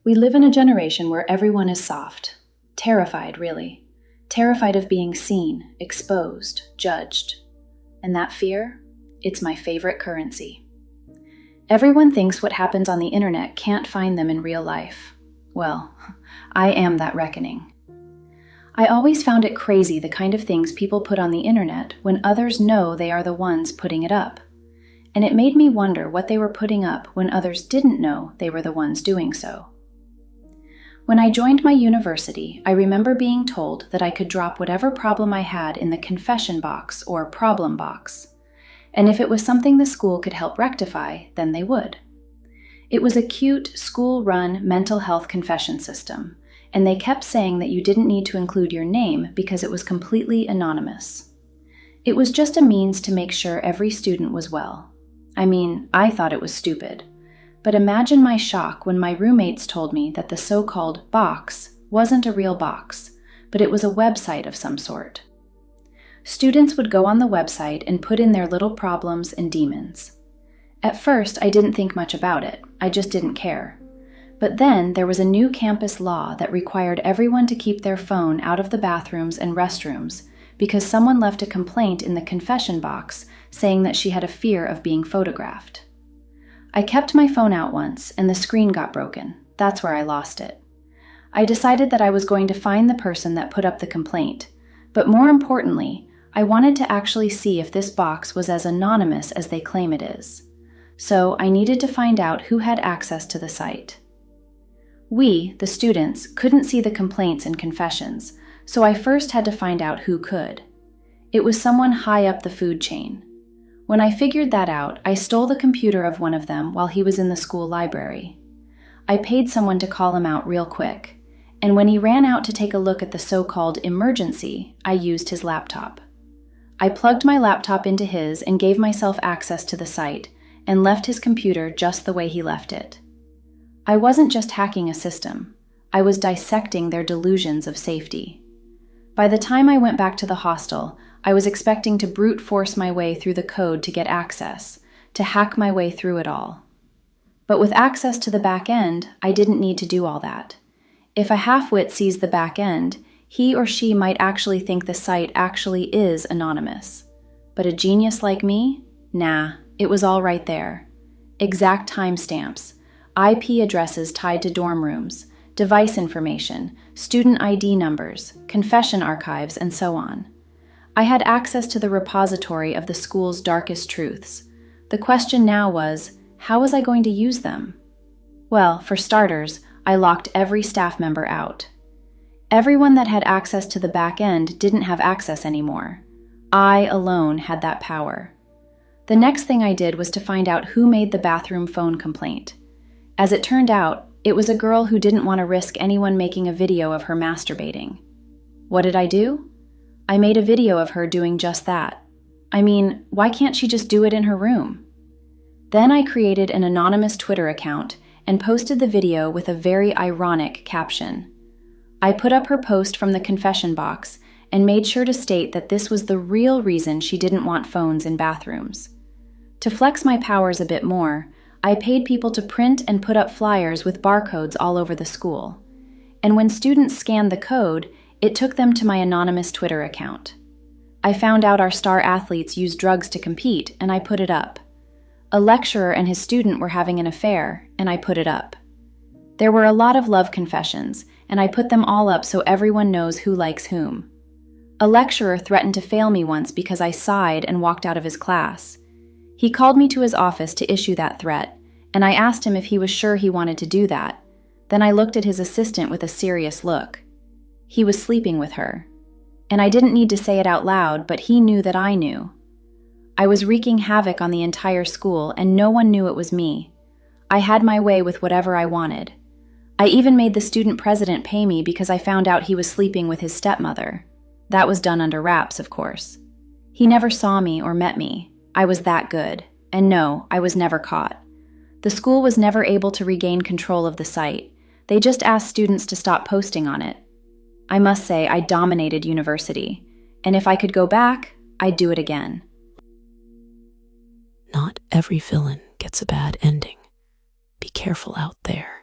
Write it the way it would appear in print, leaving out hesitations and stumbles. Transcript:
We live in a generation where everyone is soft. Terrified, really. Terrified of being seen, exposed, judged. And that fear? It's my favorite currency. Everyone thinks what happens on the internet can't find them in real life. Well, I am that reckoning. I always found it crazy the kind of things people put on the internet when others know they are the ones putting it up. And it made me wonder what they were putting up when others didn't know they were the ones doing so. When I joined my university, I remember being told that I could drop whatever problem I had in the confession box or problem box. And if it was something the school could help rectify, then they would. It was a cute, school-run mental health confession system, and they kept saying that you didn't need to include your name because it was completely anonymous. It was just a means to make sure every student was well. I mean, I thought it was stupid. But imagine my shock when my roommates told me that the so-called box wasn't a real box, but it was a website of some sort. Students would go on the website and put in their little problems and demons. At first, I didn't think much about it. I just didn't care. But then there was a new campus law that required everyone to keep their phone out of the bathrooms and restrooms because someone left a complaint in the confession box saying that she had a fear of being photographed. I kept my phone out once, and the screen got broken. That's where I lost it. I decided that I was going to find the person that put up the complaint, but more importantly, I wanted to actually see if this box was as anonymous as they claim it is. So I needed to find out who had access to the site. We, the students, couldn't see the complaints and confessions, so I first had to find out who could. It was someone high up the food chain. When I figured that out, I stole the computer of one of them while he was in the school library. I paid someone to call him out real quick, and when he ran out to take a look at the so-called emergency, I used his laptop. I plugged my laptop into his and gave myself access to the site, and left his computer just the way he left it. I wasn't just hacking a system. I was dissecting their delusions of safety. By the time I went back to the hostel, I was expecting to brute force my way through the code to get access, to hack my way through it all. But with access to the back end, I didn't need to do all that. If a half-wit sees the back end, he or she might actually think the site actually is anonymous. But a genius like me? Nah, it was all right there. Exact timestamps, IP addresses tied to dorm rooms, device information, student ID numbers, confession archives, and so on. I had access to the repository of the school's darkest truths. The question now was, how was I going to use them? Well, for starters, I locked every staff member out. Everyone that had access to the back end didn't have access anymore. I alone had that power. The next thing I did was to find out who made the bathroom phone complaint. As it turned out, it was a girl who didn't want to risk anyone making a video of her masturbating. What did I do? I made a video of her doing just that. I mean, why can't she just do it in her room? Then I created an anonymous Twitter account and posted the video with a very ironic caption. I put up her post from the confession box and made sure to state that this was the real reason she didn't want phones in bathrooms. To flex my powers a bit more, I paid people to print and put up flyers with barcodes all over the school. And when students scanned the code, it took them to my anonymous Twitter account. I found out our star athletes use drugs to compete, and I put it up. A lecturer and his student were having an affair, and I put it up. There were a lot of love confessions, and I put them all up so everyone knows who likes whom. A lecturer threatened to fail me once because I sighed and walked out of his class. He called me to his office to issue that threat, and I asked him if he was sure he wanted to do that. Then I looked at his assistant with a serious look. He was sleeping with her. And I didn't need to say it out loud, but he knew that I knew. I was wreaking havoc on the entire school, and no one knew it was me. I had my way with whatever I wanted. I even made the student president pay me because I found out he was sleeping with his stepmother. That was done under wraps, of course. He never saw me or met me. I was that good. And no, I was never caught. The school was never able to regain control of the site. They just asked students to stop posting on it. I must say, I dominated university. And if I could go back, I'd do it again. Not every villain gets a bad ending. Be careful out there.